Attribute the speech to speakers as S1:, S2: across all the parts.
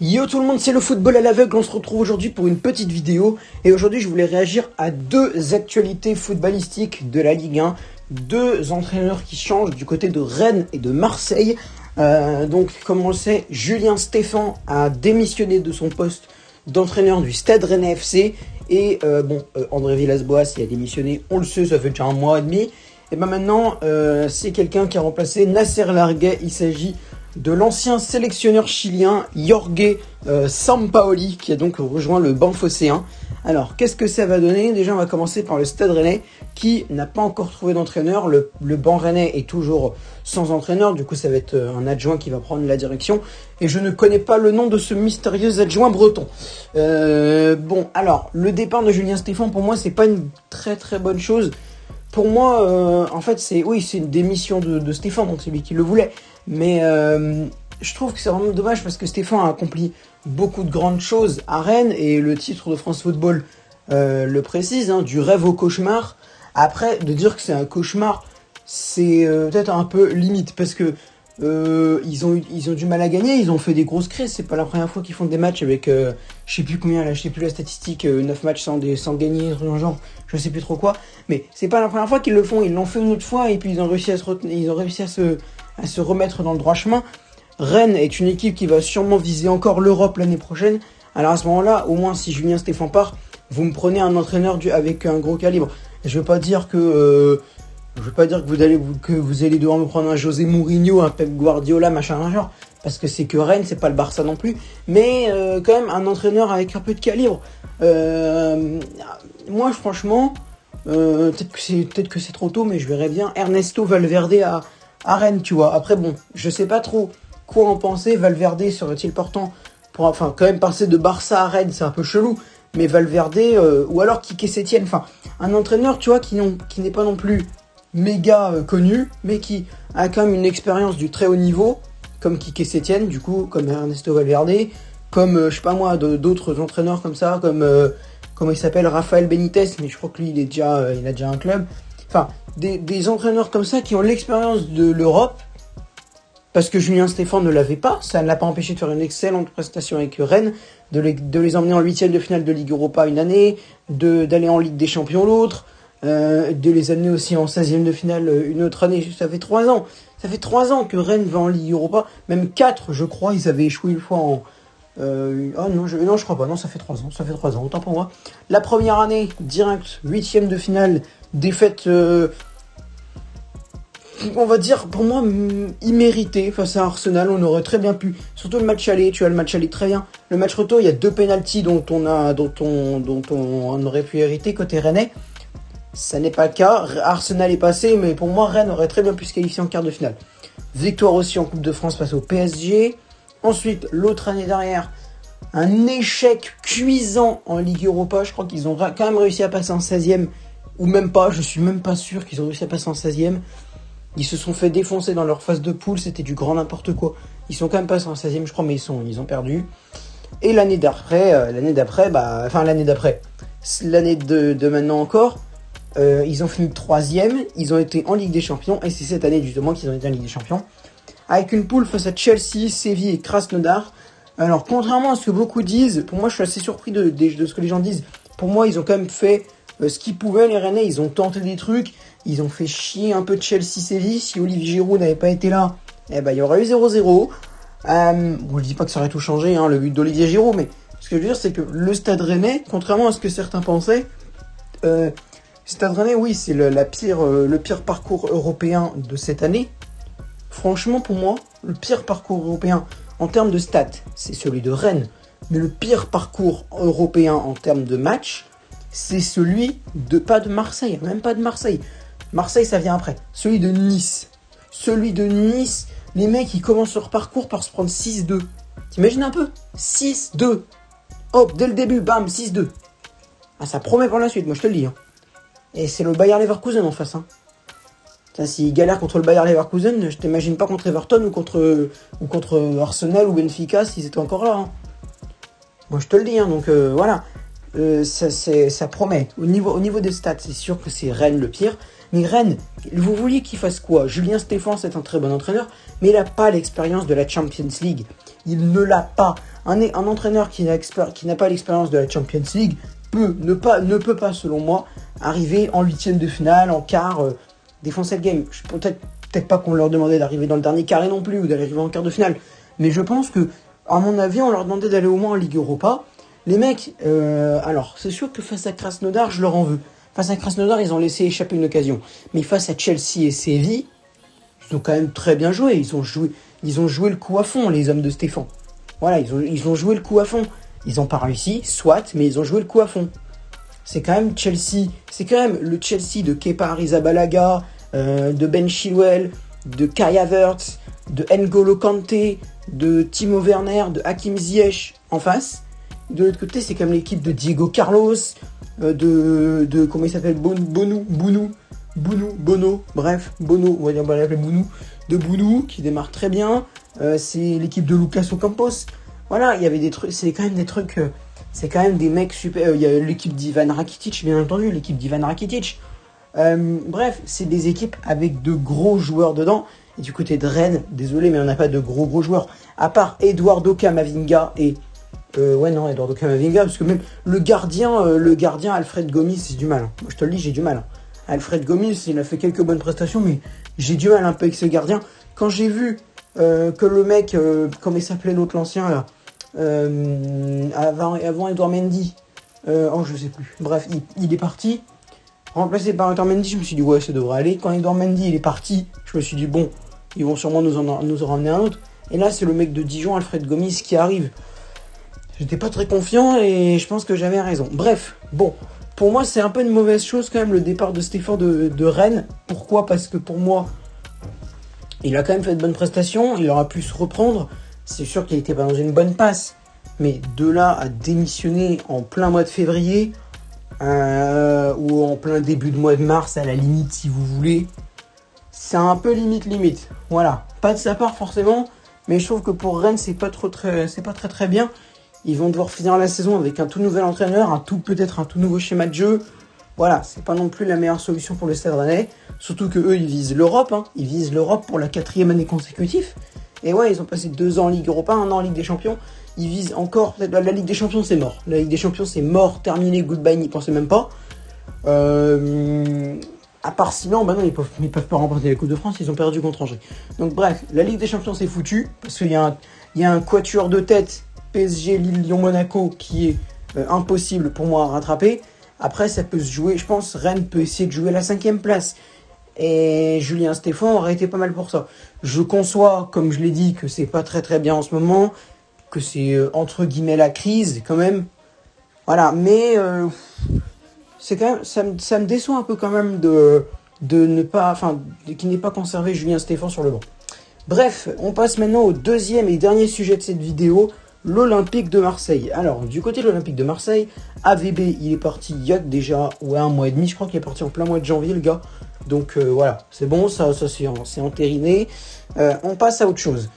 S1: Yo tout le monde, c'est le football à l'aveugle, on se retrouve aujourd'hui pour une petite vidéo. Et aujourd'hui je voulais réagir à deux actualités footballistiques de la Ligue 1. Deux entraîneurs qui changent du côté de Rennes et de Marseille. Donc comme on le sait, Julien Stéphan a démissionné de son poste d'entraîneur du Stade Rennais FC. Et André Villas-Boas y a démissionné, on le sait, ça fait déjà 1 mois et demi. Et maintenant c'est quelqu'un qui a remplacé Nasser Larguet. Il s'agit de l'ancien sélectionneur chilien Jorge Sampaoli, qui a donc rejoint le banc phocéen. Alors, qu'est-ce que ça va donner? Déjà, on va commencer par le Stade Rennais, qui n'a pas encore trouvé d'entraîneur. Le banc rennais est toujours sans entraîneur, du coup ça va être un adjoint qui va prendre la direction. Et je ne connais pas le nom de ce mystérieux adjoint breton. Alors, le départ de Julien Stéphan, pour moi, c'est pas une très très bonne chose. Pour moi, en fait, c'est une démission de Stéphan, donc c'est lui qui le voulait. Mais je trouve que c'est vraiment dommage parce que Stéphan a accompli beaucoup de grandes choses à Rennes et le titre de France Football le précise, hein, du rêve au cauchemar. Après, de dire que c'est un cauchemar, c'est peut-être un peu limite parce que ils ont du mal à gagner, ils ont fait des grosses crises. C'est pas la première fois qu'ils font des matchs avec je sais plus combien là, je sais plus la statistique, 9 matchs sans gagner, genre je sais plus trop quoi, mais c'est pas la première fois qu'ils le font. Ils l'ont fait une autre fois et puis ils ont réussi à se remettre dans le droit chemin. Rennes est une équipe qui va sûrement viser encore l'Europe l'année prochaine. Alors à ce moment-là, au moins si Julien Stéphan part, vous me prenez un entraîneur avec un gros calibre. Et je veux pas dire que vous allez devoir me prendre un José Mourinho, un Pep Guardiola, machin genre, parce que c'est que Rennes, c'est pas le Barça non plus. Mais quand même un entraîneur avec un peu de calibre. Moi franchement, peut-être que c'est trop tôt, mais je verrais bien Ernesto Valverde à Rennes, tu vois. Après bon, je sais pas trop quoi en penser. Valverde serait-il portant pour quand même passer de Barça à Rennes, c'est un peu chelou. Mais Valverde ou alors Quique Sétienne, un entraîneur, tu vois, qui n'est pas non plus méga connu, mais qui a quand même une expérience du très haut niveau, comme Quique Sétienne, du coup, comme Ernesto Valverde, comme je sais pas moi, d'autres entraîneurs comme ça, comme comment il s'appelle, Rafael Benitez, mais je crois que lui il a déjà un club. Des entraîneurs comme ça qui ont l'expérience de l'Europe, parce que Julien Stéphan ne l'avait pas. Ça ne l'a pas empêché de faire une excellente prestation avec Rennes, de les emmener en 8e de finale de Ligue Europa une année, d'aller en Ligue des Champions l'autre, de les amener aussi en 16e de finale une autre année. Ça fait 3 ans. Ça fait 3 ans que Rennes va en Ligue Europa, même 4 je crois. Ils avaient échoué une fois en... non, je crois pas, non, ça fait 3 ans, autant pour moi. La première année, direct, 8e de finale, défaite... on va dire, pour moi, immérité face à Arsenal. On aurait très bien pu, surtout le match aller, tu as le match aller très bien. Le match retour, il y a 2 pénaltys dont on aurait pu hériter côté rennais. Ça n'est pas le cas. Arsenal est passé, mais pour moi, Rennes aurait très bien pu se qualifier en quart de finale. Victoire aussi en Coupe de France face au PSG. Ensuite, l'autre année derrière, un échec cuisant en Ligue Europa. Je crois qu'ils ont quand même réussi à passer en 16e, ou même pas, je suis même pas sûr qu'ils ont réussi à passer en 16e. Ils se sont fait défoncer dans leur phase de poule, c'était du grand n'importe quoi. Ils sont quand même passés en 16e, je crois, mais ils ont perdu. Et l'année de maintenant encore, ils ont fini 3e, ils ont été en Ligue des Champions, et c'est cette année justement qu'ils ont été en Ligue des Champions, avec une poule face à Chelsea, Séville et Krasnodar. Alors, contrairement à ce que beaucoup disent, pour moi je suis assez surpris de ce que les gens disent. Pour moi, ils ont quand même fait ce qu'ils pouvaient, les Rennais, ils ont tenté des trucs. Ils ont fait chier un peu de Chelsea-Séville. Si Olivier Giroud n'avait pas été là, il y aurait eu 0-0. Je dis pas que ça aurait tout changé, hein, le but d'Olivier Giroud, mais ce que je veux dire, c'est que le Stade Rennais, contrairement à ce que certains pensaient, Stade Rennais, oui, c'est le pire parcours européen de cette année. Franchement, pour moi, le pire parcours européen en termes de stats, c'est celui de Rennes. Mais le pire parcours européen en termes de match, c'est celui pas de Marseille, même pas de Marseille. Marseille, ça vient après. Celui de Nice, les mecs, ils commencent leur parcours par se prendre 6-2. T'imagines un peu 6-2. Hop, dès le début, bam, 6-2. Ah, ça promet pour la suite, moi je te le dis. Hein. Et c'est le Bayer Leverkusen en face. Hein. S'ils galèrent contre le Bayer Leverkusen, je t'imagine pas contre Everton ou contre Arsenal ou Benfica s'ils étaient encore là. Hein. Moi je te le dis, hein, donc voilà. Ça promet. Au niveau des stats, c'est sûr que c'est Rennes le pire. Mais Rennes, vous vouliez qu'il fasse quoi? Julien Stéphan, c'est un très bon entraîneur, mais il n'a pas l'expérience de la Champions League. Il ne l'a pas. Un entraîneur qui n'a pas l'expérience de la Champions League ne peut pas, selon moi, arriver en huitième de finale, en quart, défoncer le game. Peut-être pas qu'on leur demandait d'arriver dans le dernier carré non plus, ou d'arriver en quart de finale. Mais je pense que, à mon avis, on leur demandait d'aller au moins en Ligue Europa. Les mecs, alors, c'est sûr que face à Krasnodar, je leur en veux. Face à Krasnodar, ils ont laissé échapper une occasion. Mais face à Chelsea et Séville, ils ont quand même très bien joué. Ils ont joué le coup à fond, les hommes de Stéphane. Voilà, ils ont joué le coup à fond. Ils n'ont pas réussi, soit, mais ils ont joué le coup à fond. C'est quand même Chelsea. C'est quand même le Chelsea de Kepa Arrizabalaga, de Ben Chilwell, de Kai Havertz, de N'Golo Kanté, de Timo Werner, de Hakim Ziyech en face. De l'autre côté, c'est quand même l'équipe de Diego Carlos, de comment il s'appelle, Bono, bref, Bono, on va l'appeler Bounou, de Bounou, qui démarre très bien. C'est l'équipe de Lucas Ocampos. Voilà, il y avait des trucs, c'est quand même des mecs super. Il y a l'équipe d'Ivan Rakitic, bien entendu, bref, c'est des équipes avec de gros joueurs dedans. Et du côté de Rennes, désolé, mais on n'a pas de gros joueurs. À part Eduardo Camavinga et... Eduardo Camavinga, parce que même le gardien Alfred Gomis, c'est du mal. Hein. Moi, je te le dis, j'ai du mal. Hein. Alfred Gomis, il a fait quelques bonnes prestations, mais j'ai du mal un peu avec ce gardien. Quand j'ai vu que le mec, comment il s'appelait l'autre, l'ancien, là, avant Edouard Mendy, je sais plus. Bref, il est parti, remplacé par Edouard Mendy, je me suis dit, ouais, ça devrait aller. Quand Edouard Mendy, il est parti, je me suis dit, bon, ils vont sûrement nous en ramener un autre. Et là, c'est le mec de Dijon, Alfred Gomis, qui arrive. J'étais pas très confiant et je pense que j'avais raison. Bref, bon, pour moi, c'est un peu une mauvaise chose quand même le départ de Stéphane de Rennes. Pourquoi ? Parce que pour moi, il a quand même fait de bonnes prestations, il aura pu se reprendre. C'est sûr qu'il n'était pas dans une bonne passe. Mais de là à démissionner en plein mois de février, ou en plein début de mois de mars, à la limite, si vous voulez, c'est un peu limite. Voilà, pas de sa part forcément, mais je trouve que pour Rennes, c'est pas très bien. Ils vont devoir finir la saison avec un tout nouvel entraîneur, peut-être un tout nouveau schéma de jeu. Voilà, c'est pas non plus la meilleure solution pour le Stade Rennais. Surtout que eux, ils visent l'Europe. Hein. Ils visent l'Europe pour la 4e année consécutive. Et ouais, ils ont passé 2 ans en Ligue Europa, 1 an en Ligue des Champions. Ils visent encore... La Ligue des Champions, c'est mort. La Ligue des Champions, c'est mort, terminé, goodbye, n'y pensez même pas. À part sinon, non, ils peuvent pas remporter la Coupe de France, ils ont perdu contre Angers. Donc bref, la Ligue des Champions, c'est foutu. Parce qu'il y a un quatuor de tête... PSG, Lille, Lyon, Monaco qui est impossible pour moi à rattraper. Après, ça peut se jouer. Je pense Rennes peut essayer de jouer la 5e place. Et Julien Stéphan aurait été pas mal pour ça. Je conçois, comme je l'ai dit, que c'est pas très bien en ce moment. Que c'est entre guillemets la crise quand même. Voilà, mais c'est quand même, ça me déçoit un peu quand même qu'il n'ait pas conservé Julien Stéphan sur le banc. Bref, on passe maintenant au deuxième et dernier sujet de cette vidéo. L'Olympique de Marseille. Alors, du côté de l'Olympique de Marseille, AVB, il est parti il y a déjà 1 mois et demi. Je crois qu'il est parti en plein mois de janvier, le gars. Donc voilà, c'est bon, ça c'est entériné. On passe à autre chose.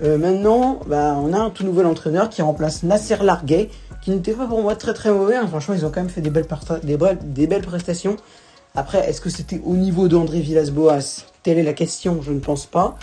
S1: Maintenant, on a un tout nouvel entraîneur qui remplace Nasser Larguet, qui n'était pas pour moi très mauvais. Hein. Franchement, ils ont quand même fait des belles prestations. Après, est-ce que c'était au niveau d'André Villas-Boas ? Telle est la question, je ne pense pas.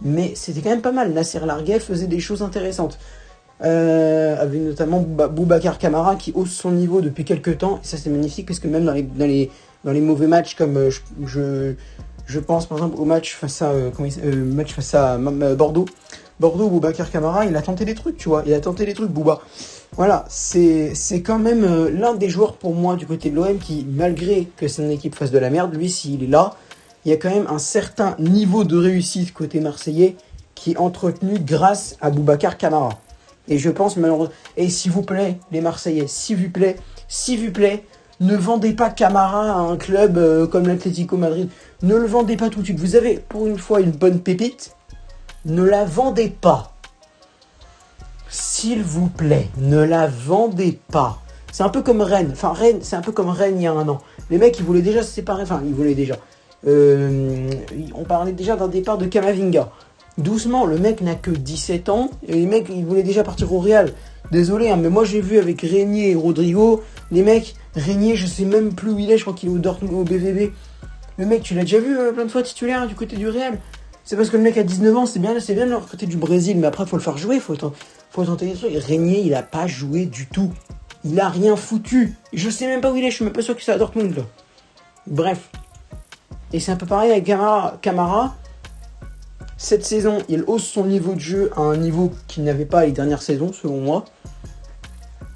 S1: Mais c'était quand même pas mal. Nasser Larguet faisait des choses intéressantes. Avec notamment Boubacar Kamara qui hausse son niveau depuis quelques temps. Et ça, c'est magnifique parce que même dans les mauvais matchs, comme je pense par exemple au match face à Bordeaux, Boubacar Kamara, il a tenté des trucs, tu vois. Il a tenté des trucs, Bouba. Voilà, c'est quand même l'un des joueurs pour moi du côté de l'OM qui, malgré que son équipe fasse de la merde, lui, s'il est là, il y a quand même un certain niveau de réussite côté marseillais qui est entretenu grâce à Boubacar Kamara. Et je pense malheureusement... Et s'il vous plaît, les Marseillais, s'il vous plaît, ne vendez pas Camara à un club comme l'Atlético Madrid. Ne le vendez pas tout de suite. Vous avez pour une fois une bonne pépite. Ne la vendez pas. S'il vous plaît, ne la vendez pas. C'est un peu comme Rennes. Enfin, Rennes, c'est un peu comme Rennes il y a 1 an. Les mecs, ils voulaient déjà se séparer. Enfin, ils voulaient déjà. On parlait déjà d'un départ de Camavinga. Doucement, le mec n'a que 17 ans et les mecs, ils voulaient déjà partir au Real. Désolé, hein, mais moi j'ai vu avec Régnier et Rodrigo, les mecs, Régnier, je sais même plus où il est, je crois qu'il est au BVB. Le mec, tu l'as déjà vu plein de fois titulaire du côté du Real. C'est parce que le mec a 19 ans, c'est bien de le recruter du Brésil, mais après, faut le faire jouer, faut tenter des trucs. Régnier, il a pas joué du tout. Il a rien foutu. Je sais même pas où il est, je suis même pas sûr qu'il soit à Dortmund, là. Bref. Et c'est un peu pareil avec Camara. Cette saison, il hausse son niveau de jeu à un niveau qu'il n'avait pas les dernières saisons, selon moi.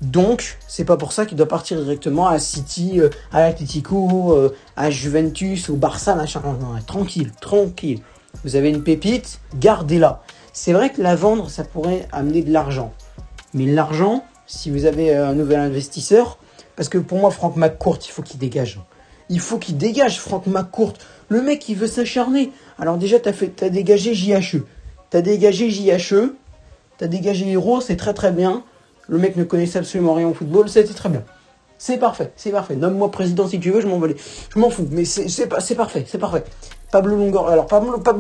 S1: Donc, c'est pas pour ça qu'il doit partir directement à City, à l'Atlético, à Juventus, au Barça, machin. Non, tranquille. Vous avez une pépite, gardez-la. C'est vrai que la vendre, ça pourrait amener de l'argent. Mais l'argent, si vous avez un nouvel investisseur, parce que pour moi, Franck McCourt, il faut qu'il dégage. Il faut qu'il dégage, Franck McCourt. Le mec, il veut s'acharner. Alors déjà, t'as dégagé JHE. T'as dégagé Hero, c'est très très bien. Le mec ne connaissait absolument rien au football, c'était très bien. C'est parfait. Nomme-moi président si tu veux, je m'en fous. Mais c'est parfait. Pablo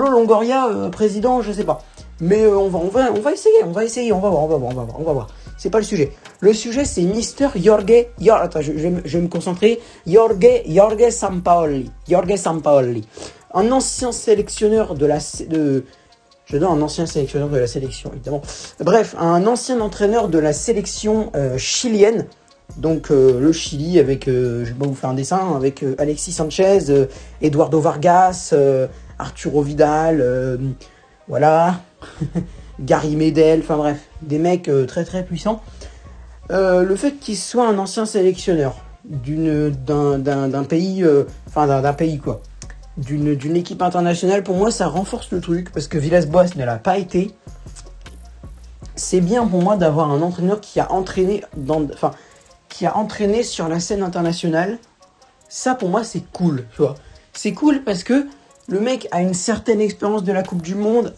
S1: Longoria, président, je sais pas. Mais on va essayer, on va voir. C'est pas le sujet. Le sujet, c'est Mister Attends, je vais me concentrer. Jorge Sampaoli. Un ancien sélectionneur un ancien sélectionneur de la sélection, évidemment. Bref, un ancien entraîneur de la sélection chilienne. Donc le Chili avec, je vais pas vous faire un dessin, avec Alexis Sanchez, Eduardo Vargas, Arturo Vidal, voilà, Gary Medel, enfin bref, des mecs très très puissants. Le fait qu'il soit un ancien sélectionneur d'un pays, d'une équipe internationale, pour moi ça renforce le truc, parce que Villas-Boas ne l'a pas été. C'est bien pour moi d'avoir un entraîneur qui a entraîné sur la scène internationale. Ça pour moi c'est cool, tu vois. C'est cool parce que le mec a une certaine expérience de la Coupe du Monde,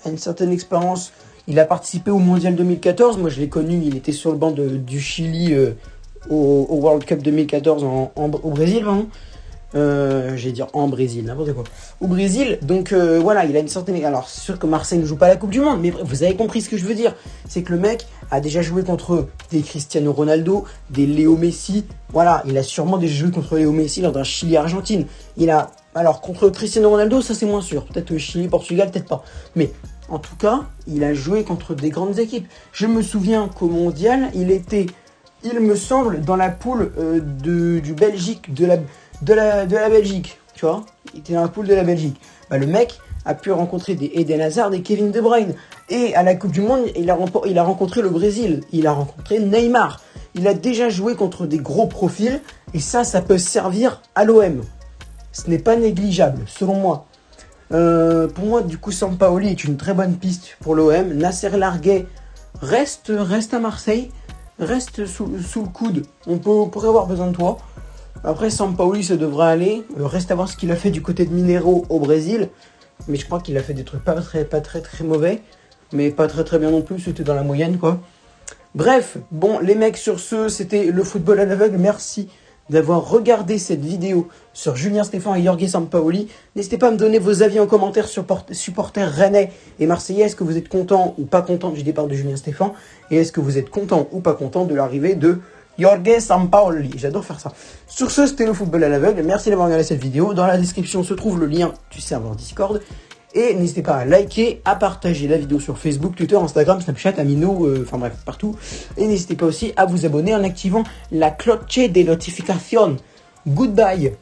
S1: il a participé au Mondial 2014, moi je l'ai connu, il était sur le banc du Chili au World Cup 2014 au Brésil, pardon. J'allais dire en Brésil, n'importe quoi. Au Brésil, donc voilà, il a une certaine... Alors, c'est sûr que Marseille ne joue pas la Coupe du Monde, mais bref, vous avez compris ce que je veux dire. C'est que le mec a déjà joué contre des Cristiano Ronaldo, des Léo Messi. Voilà, il a sûrement déjà joué contre Léo Messi lors d'un Chili-Argentine. Alors, contre Cristiano Ronaldo, ça c'est moins sûr. Peut-être Chili-Portugal, peut-être pas. Mais, en tout cas, il a joué contre des grandes équipes. Je me souviens qu'au Mondial, il était, il me semble, dans la poule du Belgique, de la Belgique, tu vois. Il était dans la poule de la Belgique. Bah, le mec a pu rencontrer des Eden Hazard, des Kevin De Bruyne. Et à la Coupe du Monde, il a rencontré le Brésil. Il a rencontré Neymar. Il a déjà joué contre des gros profils. Et ça peut servir à l'OM. Ce n'est pas négligeable, selon moi. Pour moi, du coup, Sampaoli est une très bonne piste pour l'OM. Nasser Larguet reste à Marseille. Reste sous le coude. On pourrait avoir besoin de toi. Après, Sampaoli, ça devrait aller. Reste à voir ce qu'il a fait du côté de Mineiro au Brésil. Mais je crois qu'il a fait des trucs pas très mauvais. Mais pas très bien non plus. C'était dans la moyenne, quoi. Bref, bon, les mecs, sur ce, c'était le football à l'aveugle. Merci d'avoir regardé cette vidéo sur Julien Stéphan et Jorge Sampaoli. N'hésitez pas à me donner vos avis en commentaire sur supporters rennais et marseillais. Est-ce que vous êtes content ou pas content du départ de Julien Stéphan? Et est-ce que vous êtes content ou pas content de l'arrivée de Jorge Sampaoli? J'adore faire ça. Sur ce, c'était le football à l'aveugle. Merci d'avoir regardé cette vidéo. Dans la description se trouve le lien du serveur Discord. Et n'hésitez pas à liker, à partager la vidéo sur Facebook, Twitter, Instagram, Snapchat, Amino, enfin bref, partout. Et n'hésitez pas aussi à vous abonner en activant la cloche des notifications. Goodbye.